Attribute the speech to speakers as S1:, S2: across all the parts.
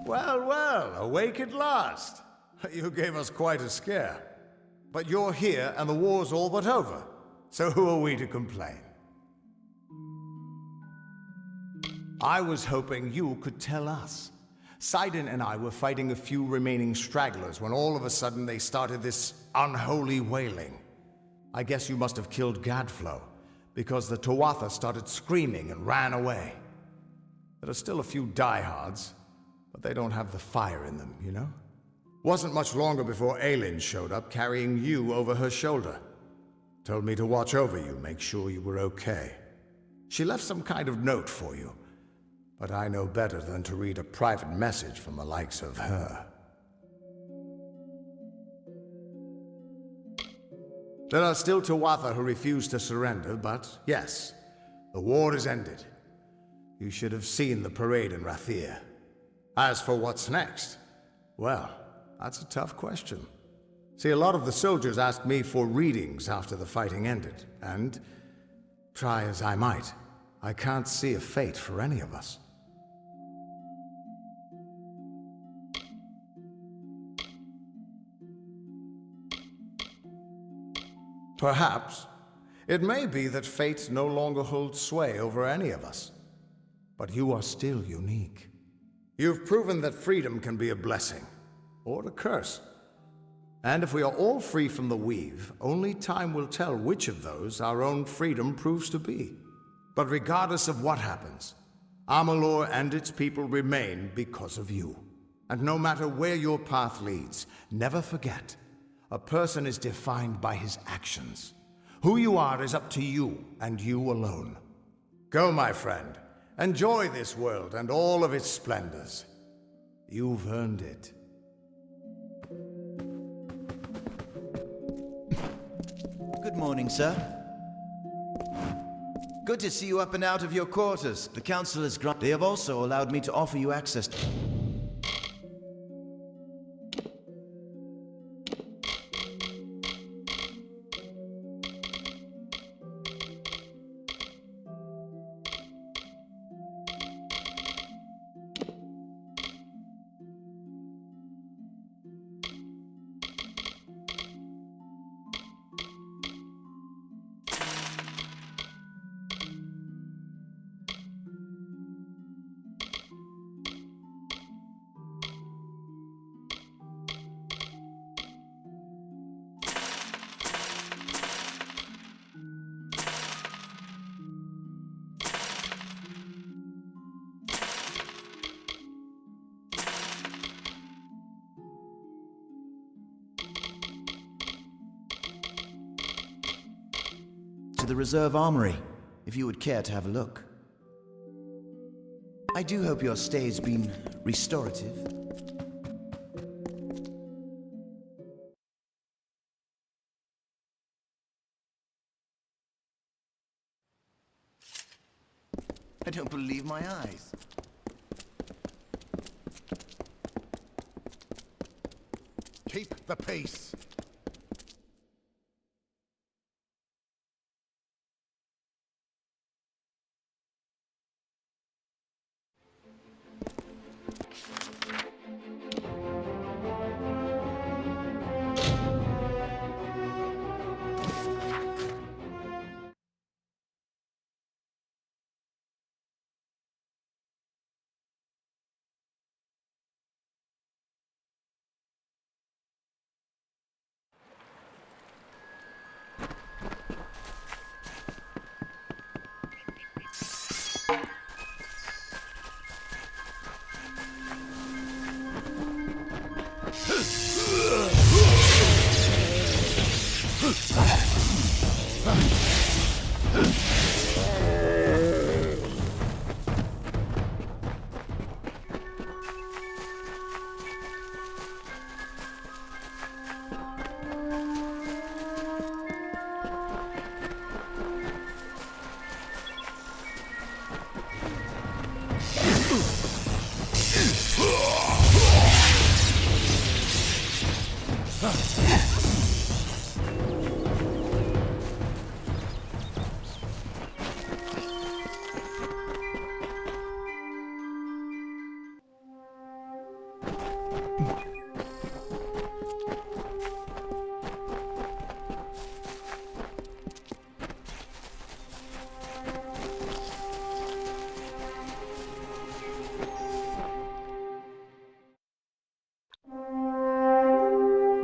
S1: Well, well, awake at last. You gave us quite a scare. But you're here and the war's all but over. So who are we to complain? I was hoping you could tell us. Sidon and I were fighting a few remaining stragglers when all of a sudden they started this unholy wailing. I guess you must have killed Gadflow, because the Tuatha started screaming and ran away. There are still a few diehards, but they don't have the fire in them, you know? Wasn't much longer before Aelin showed up carrying you over her shoulder. Told me to watch over you, make sure you were okay. She left some kind of note for you, but I know better than to read a private message from the likes of her. There are still Tuatha who refuse to surrender, but yes, the war is ended. You should have seen the parade in Rathir. As for what's next, well, that's a tough question. See, a lot of the soldiers asked me for readings after the fighting ended, and try as I might, I can't see a fate for any of us. Perhaps. It may be that fate no longer holds sway over any of us. But you are still unique. You've proven that freedom can be a blessing, or a curse. And if we are all free from the weave, only time will tell which of those our own freedom proves to be. But regardless of what happens, Amalur and its people remain because of you. And no matter where your path leads, never forget, a person is defined by his actions. Who you are is up to you, and you alone. Go, my friend. Enjoy this world and all of its splendors. You've earned it.
S2: Good morning, sir. Good to see you up and out of your quarters. The council has granted. They have also allowed me to offer you access to the reserve armory, if you would care to have a look. I do hope your stay's been restorative. I don't believe my eyes.
S3: Keep the peace.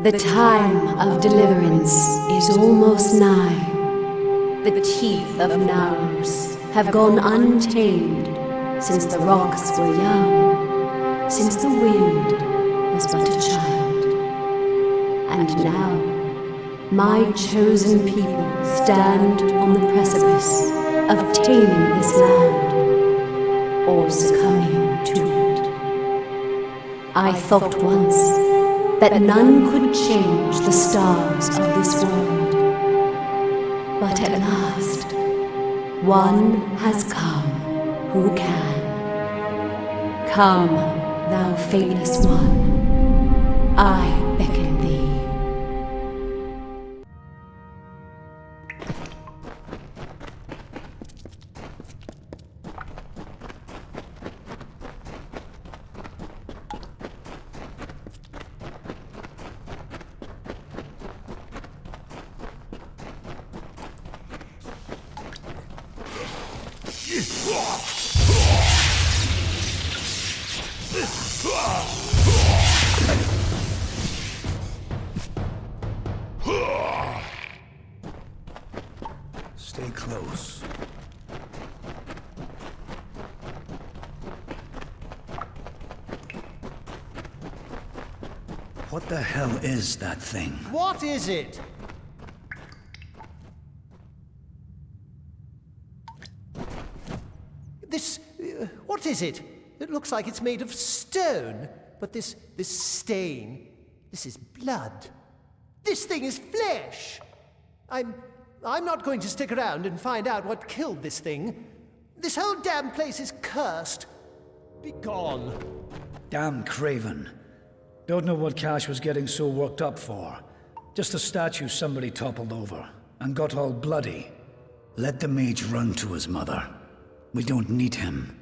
S4: The time of deliverance is almost nigh. The teeth of Naurus have gone untamed since the rocks were young, since the wind was but a child. And now, my chosen people stand on the precipice of taming this land, or succumbing to it. I thought once that none could change the stars of this world. But at last, one has come who can. Come, thou Fateless One, I beckon thee.
S5: Stay close. What the hell is that thing?
S6: What is it? What is it? It looks like it's made of stone. But this stain, this is blood. This thing is flesh. I'm not going to stick around and find out what killed this thing. This whole damn place is cursed. Be gone.
S5: Damn craven. Don't know what Cash was getting so worked up for. Just a statue somebody toppled over and got all bloody. Let the mage run to his mother. We don't need him.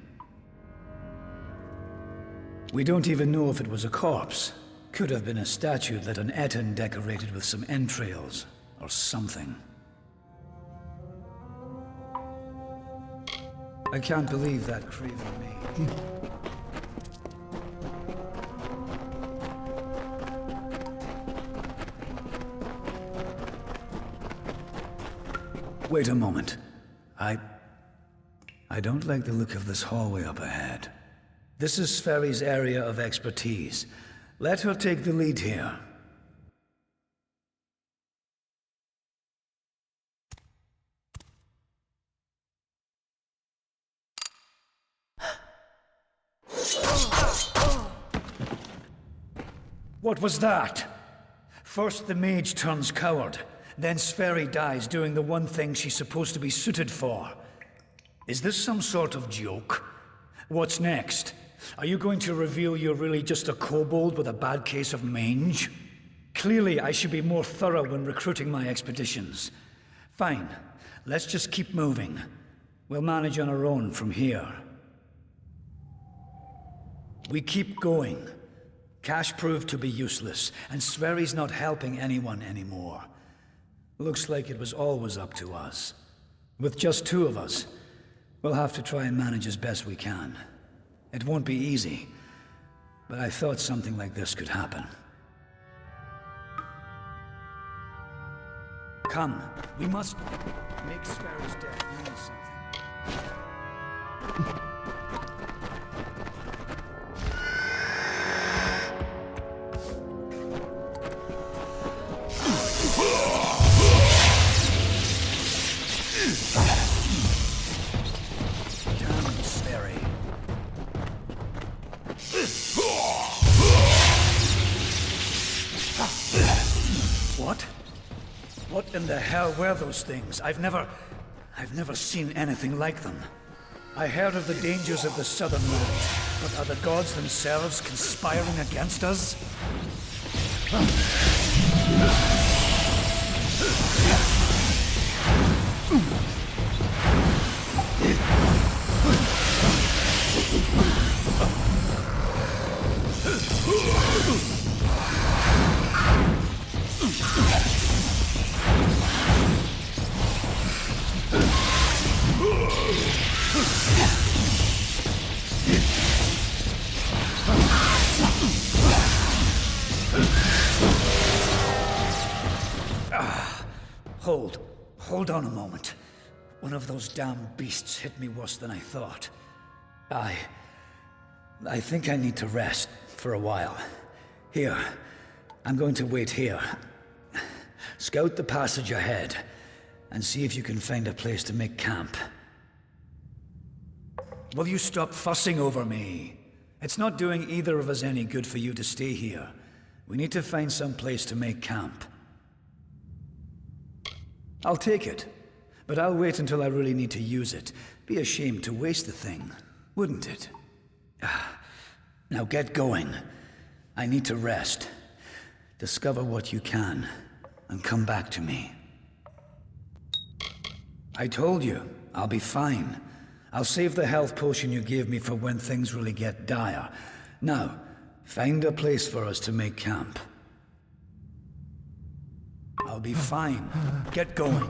S5: We don't even know if it was a corpse. Could have been a statue that an Etin decorated with some entrails or something. I can't believe that craven mage. Wait a moment. I don't like the look of this hallway up ahead. This is Sverri's area of expertise. Let her take the lead here. What was that? First the mage turns coward, then Sverri dies doing the one thing she's supposed to be suited for. Is this some sort of joke? What's next? Are you going to reveal you're really just a kobold with a bad case of mange? Clearly, I should be more thorough when recruiting my expeditions. Fine, let's just keep moving. We'll manage on our own from here. We keep going. Cash proved to be useless, and Sverri's not helping anyone anymore. Looks like it was always up to us. With just two of us, we'll have to try and manage as best we can. It won't be easy, but I thought something like this could happen. Come, we must make Sverri's death mean something. What in the hell were those things? I've never seen anything like them. I heard of the dangers of the southern land, but are the gods themselves conspiring against us? hold on a moment. One of those damn beasts hit me worse than I thought. I think I need to rest for a while. Here, I'm going to wait here. Scout the passage ahead, and see if you can find a place to make camp. Will you stop fussing over me? It's not doing either of us any good for you to stay here. We need to find some place to make camp. I'll take it, but I'll wait until I really need to use it. Be a shame to waste the thing, wouldn't it? Now get going. I need to rest. Discover what you can, and come back to me. I told you, I'll be fine. I'll save the health potion you gave me for when things really get dire. Now, find a place for us to make camp. I'll be fine. Get going.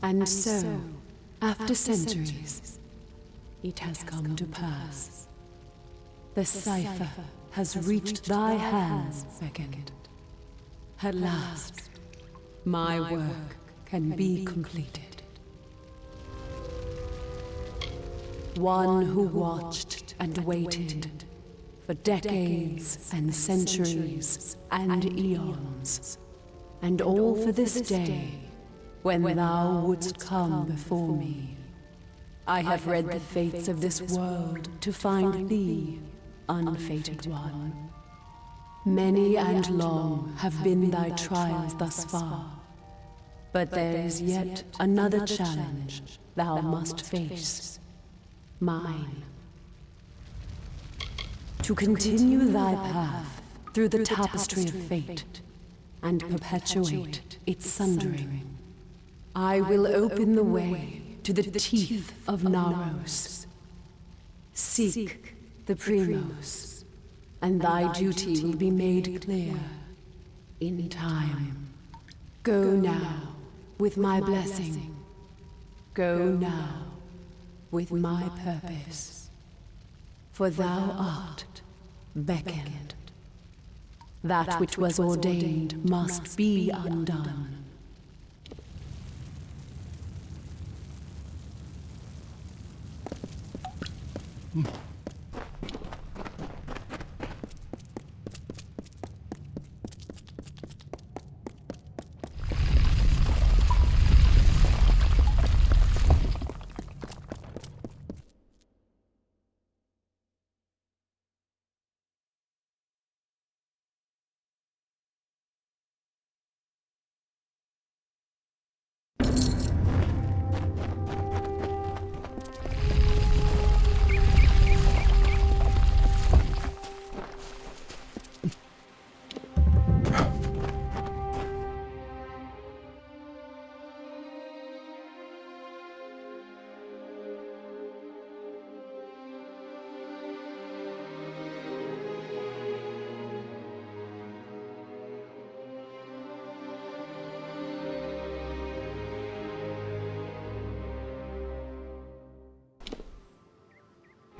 S4: And so, after centuries, it has come to pass. The cipher has reached thy hands, Beckett. At last, my work can be completed. One who watched and waited for decades and centuries and eons, and all for this day, when thou wouldst come before me. I have read the fates of this world to find thee, unfated one. Many and long have been thy trials thus far, but there is yet another challenge thou must face, mine. To continue thy path through the tapestry of fate and perpetuate its sundering, I will open the way to the teeth of Naros. Seek the Primos, and thy duty will be made clear in time. Go now with my blessing. Go now with my purpose. For thou art beckoned. That which was ordained must be undone.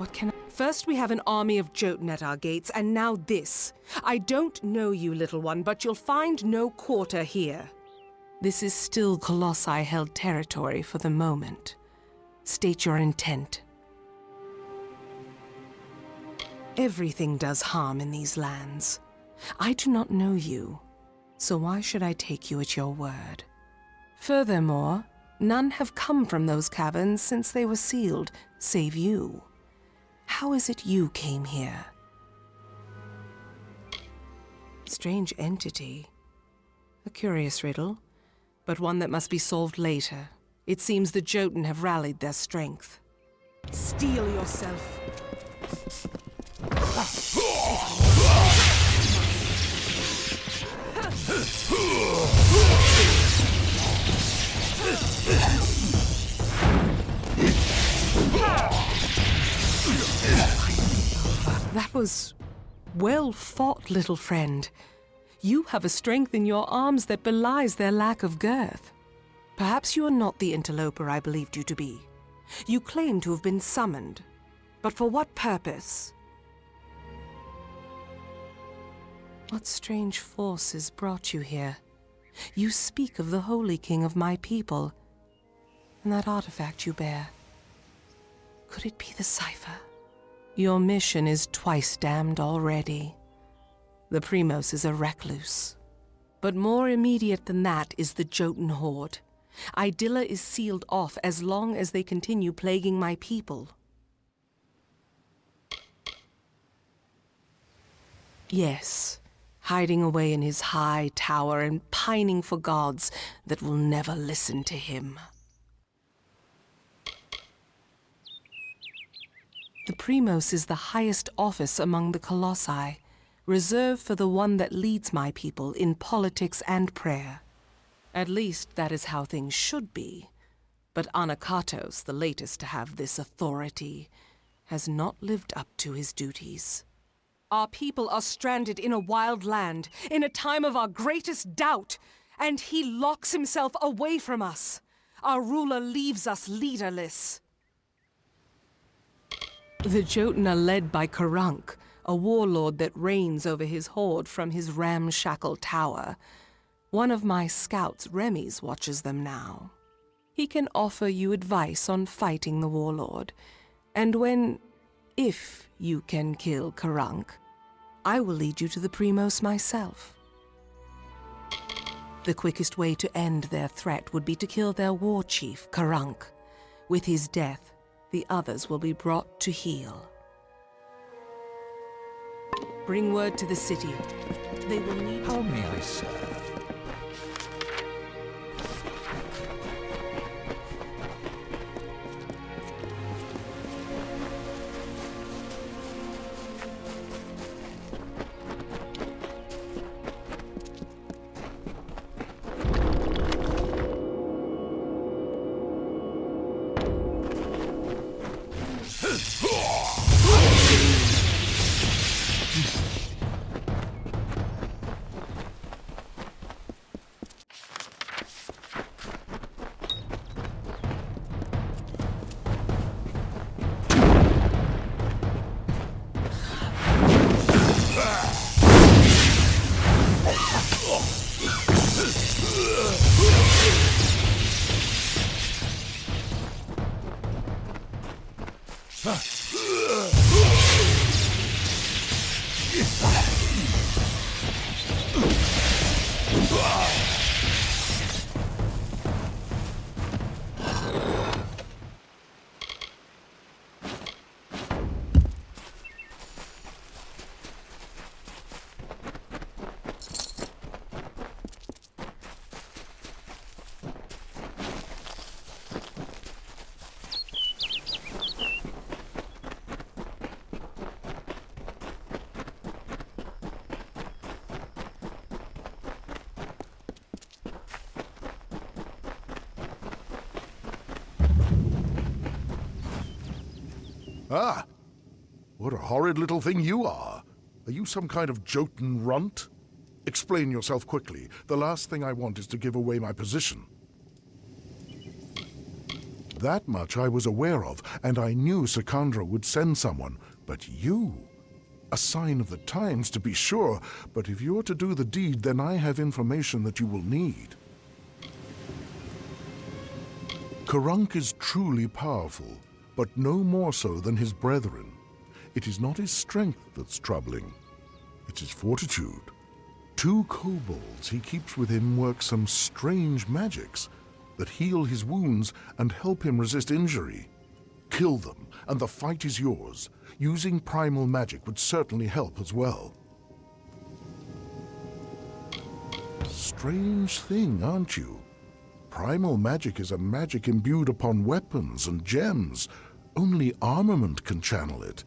S7: What can I...
S8: First we have an army of Jotun at our gates, and now this. I don't know you, little one, but you'll find no quarter here.
S7: This is still Colossi-held territory for the moment. State your intent. Everything does harm in these lands. I do not know you, so why should I take you at your word? Furthermore, none have come from those caverns since they were sealed, save you. How is it you came here? Strange entity. A curious riddle, but one that must be solved later. It seems the Jotun have rallied their strength.
S8: Steel yourself.
S7: That was well fought, little friend. You have a strength in your arms that belies their lack of girth. Perhaps you are not the interloper I believed you to be. You claim to have been summoned, but for what purpose? What strange forces brought you here? You speak of the Holy King of my people, and that artifact you bear. Could it be the cipher? Your mission is twice damned already. The Primos is a recluse. But more immediate than that is the Jotun horde. Idilla is sealed off as long as they continue plaguing my people. Yes, hiding away in his high tower and pining for gods that will never listen to him. The Primos is the highest office among the Colossi, reserved for the one that leads my people in politics and prayer. At least that is how things should be. But Anakatos, the latest to have this authority, has not lived up to his duties. Our people are stranded in a wild land, in a time of our greatest doubt, and he locks himself away from us. Our ruler leaves us leaderless. The Jotun are led by Karunk, a warlord that reigns over his horde from his ramshackle tower. One of my scouts, Remy's, watches them now. He can offer you advice on fighting the warlord, and if you can kill Karunk, I will lead you to the Primos myself. The quickest way to end their threat would be to kill their war chief, Karunk. With his death, the others will be brought to heel. Bring word to the city. They will need...
S3: How may I serve?
S9: Ah! What a horrid little thing you are. Are you some kind of Jotun runt? Explain yourself quickly. The last thing I want is to give away my position. That much I was aware of, and I knew Secandra would send someone. But you? A sign of the times, to be sure, but if you're to do the deed, then I have information that you will need. Karunk is truly powerful, but no more so than his brethren. It is not his strength that's troubling. It's his fortitude. 2 kobolds he keeps with him work some strange magics that heal his wounds and help him resist injury. Kill them, and the fight is yours. Using primal magic would certainly help as well. Strange thing, aren't you? Primal magic is a magic imbued upon weapons and gems. Only armament can channel it.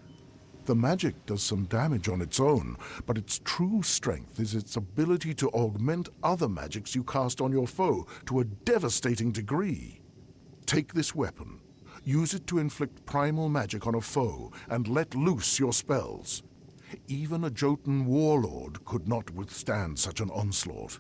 S9: The magic does some damage on its own, but its true strength is its ability to augment other magics you cast on your foe to a devastating degree. Take this weapon, use it to inflict primal magic on a foe, and let loose your spells. Even a Jotun warlord could not withstand such an onslaught.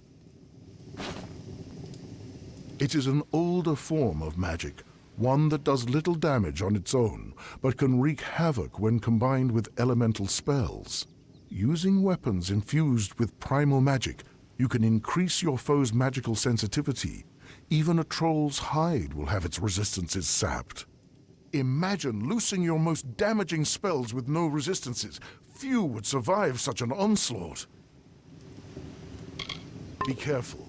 S9: It is an older form of magic, one that does little damage on its own, but can wreak havoc when combined with elemental spells. Using weapons infused with primal magic, you can increase your foe's magical sensitivity. Even a troll's hide will have its resistances sapped. Imagine loosing your most damaging spells with no resistances. Few would survive such an onslaught. Be careful.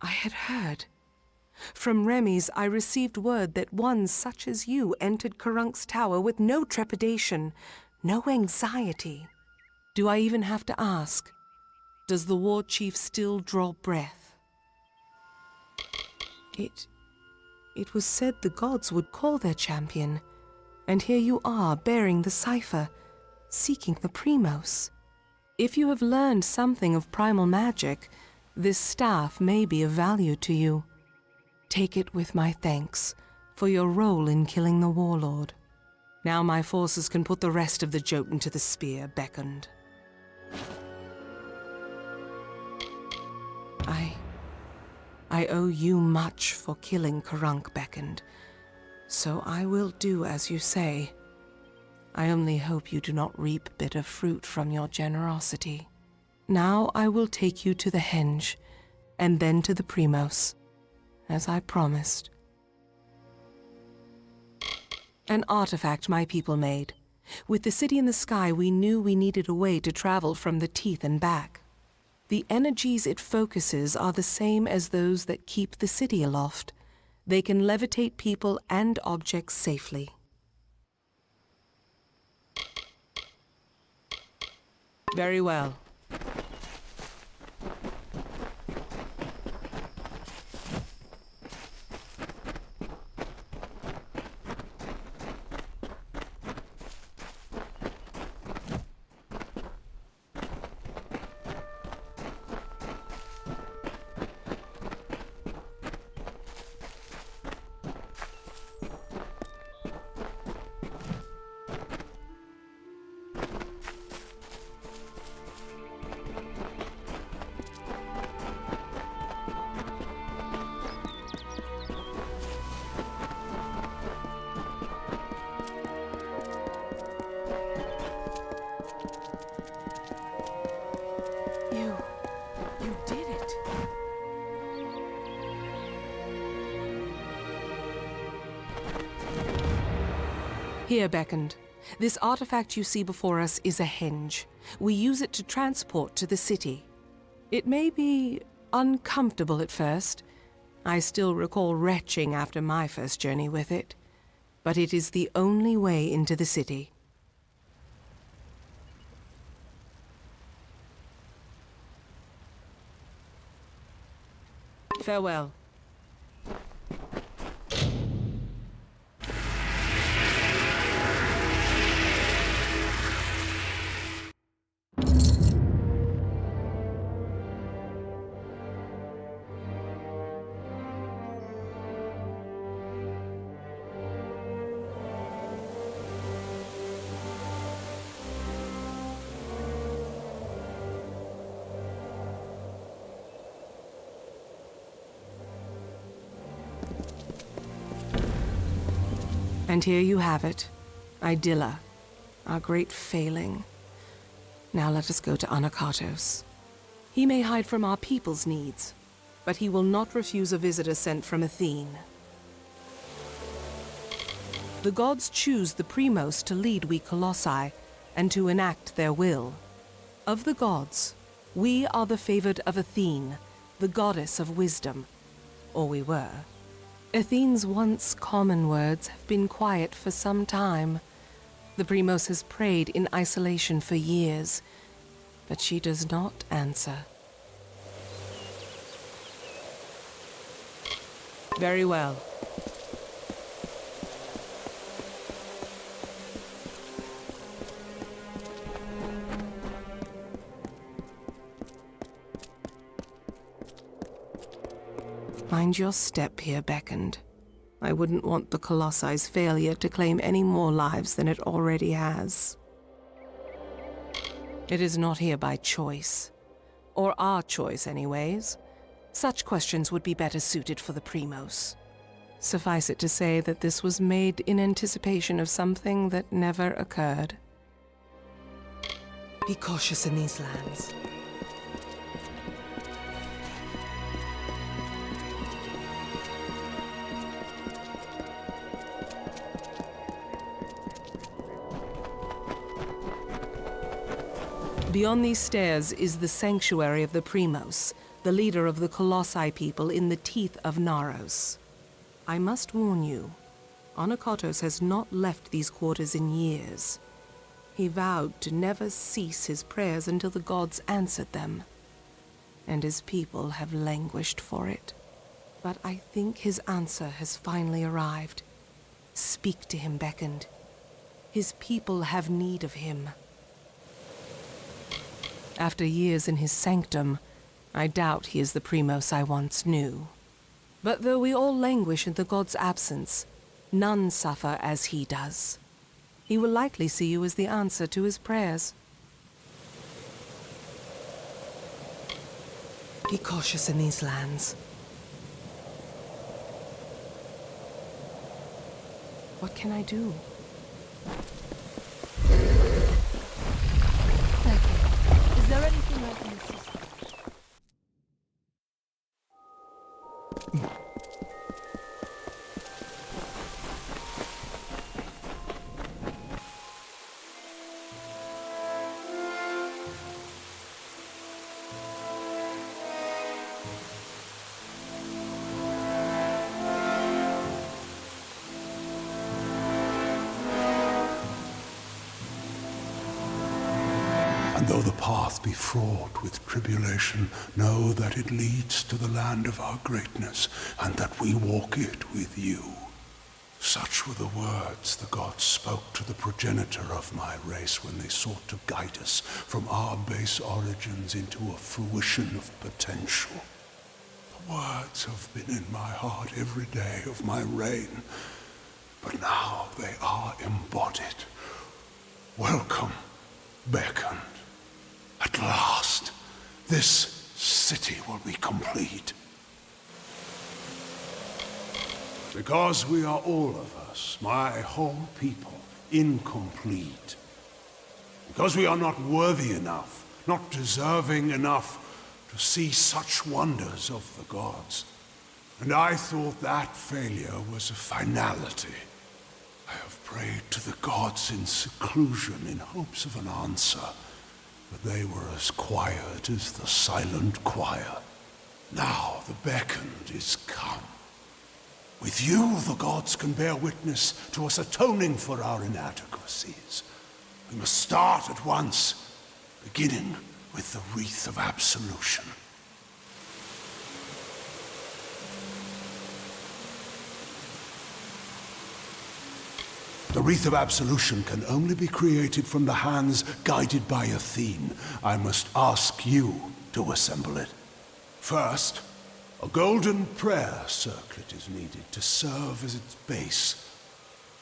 S7: I had heard. From Remy's, I received word that one such as you entered Karunk's tower with no trepidation, no anxiety. Do I even have to ask? Does the war chief still draw breath? It was said the gods would call their champion, and here you are bearing the cipher, seeking the Primos. If you have learned something of primal magic, this staff may be of value to you. Take it with my thanks for your role in killing the warlord. Now my forces can put the rest of the Jotun to the spear beckoned. I owe you much for killing Karunk beckoned, so I will do as you say. I only hope you do not reap bitter fruit from your generosity. Now I will take you to the Henge, and then to the Primos, as I promised. An artifact my people made. With the city in the sky, we knew we needed a way to travel from the Teeth and back. The energies it focuses are the same as those that keep the city aloft. They can levitate people and objects safely. Very well. Here, beckoned. This artifact you see before us is a henge. We use it to transport to the city. It may be uncomfortable at first. I still recall retching after my first journey with it. But it is the only way into the city. Farewell. And here you have it, Idilla, our great failing. Now let us go to Anakatos. He may hide from our people's needs, but he will not refuse a visitor sent from Athene. The gods choose the Primos to lead we Colossi, and to enact their will. Of the gods, we are the favored of Athene, the goddess of wisdom, or we were. Athene's once common words have been quiet for some time. The Primos has prayed in isolation for years, but she does not answer. Very well. Mind your step here, beckoned. I wouldn't want the Colossi's failure to claim any more lives than it already has. It is not here by choice. Or our choice, anyways. Such questions would be better suited for the Primos. Suffice it to say that this was made in anticipation of something that never occurred. Be cautious in these lands. Beyond these stairs is the sanctuary of the Primos, the leader of the Colossi people in the teeth of Naros. I must warn you, Anakatos has not left these quarters in years. He vowed to never cease his prayers until the gods answered them, and his people have languished for it. But I think his answer has finally arrived. Speak to him, beckoned. His people have need of him. After years in his sanctum, I doubt he is the Primos I once knew. But though we all languish in the god's absence, none suffer as he does. He will likely see you as the answer to his prayers. Be cautious in these lands. What can I do?
S10: Is there anything I can assist?
S3: And though the path be fraught with tribulation, know that it leads to the land of our greatness, and that we walk it with you. Such were the words the gods spoke to the progenitor of my race when they sought to guide us from our base origins into a fruition of potential. The words have been in my heart every day of my reign, but now they are embodied. Welcome, beckoned. At last, this city will be complete. Because we are all of us, my whole people, incomplete. Because we are not worthy enough, not deserving enough to see such wonders of the gods. And I thought that failure was a finality. I have prayed to the gods in seclusion in hopes of an answer, but they were as quiet as the silent choir. Now the beckoned is come. With you, the gods can bear witness to us atoning for our inadequacies. We must start at once, beginning with the wreath of absolution. The wreath of absolution can only be created from the hands guided by Athene. I must ask you to assemble it. First, a golden prayer circlet is needed to serve as its base.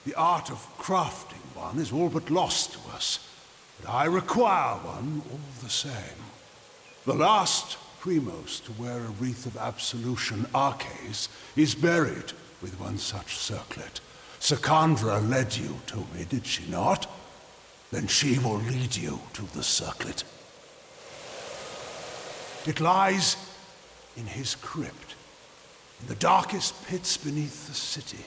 S3: The art of crafting one is all but lost to us, but I require one all the same. The last primos to wear a wreath of absolution, Arches, is buried with one such circlet. Secandra led you to me, did she not? Then she will lead you to the circlet. It lies in his crypt, in the darkest pits beneath the city.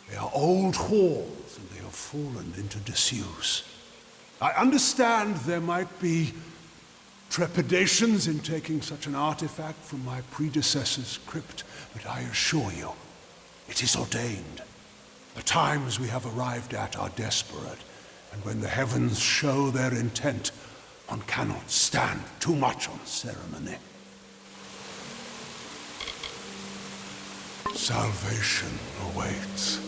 S3: They are old halls, and they have fallen into disuse. I understand there might be trepidations in taking such an artifact from my predecessor's crypt, but I assure you, it is ordained. The times we have arrived at are desperate, and when the heavens show their intent, one cannot stand too much on ceremony. Salvation awaits.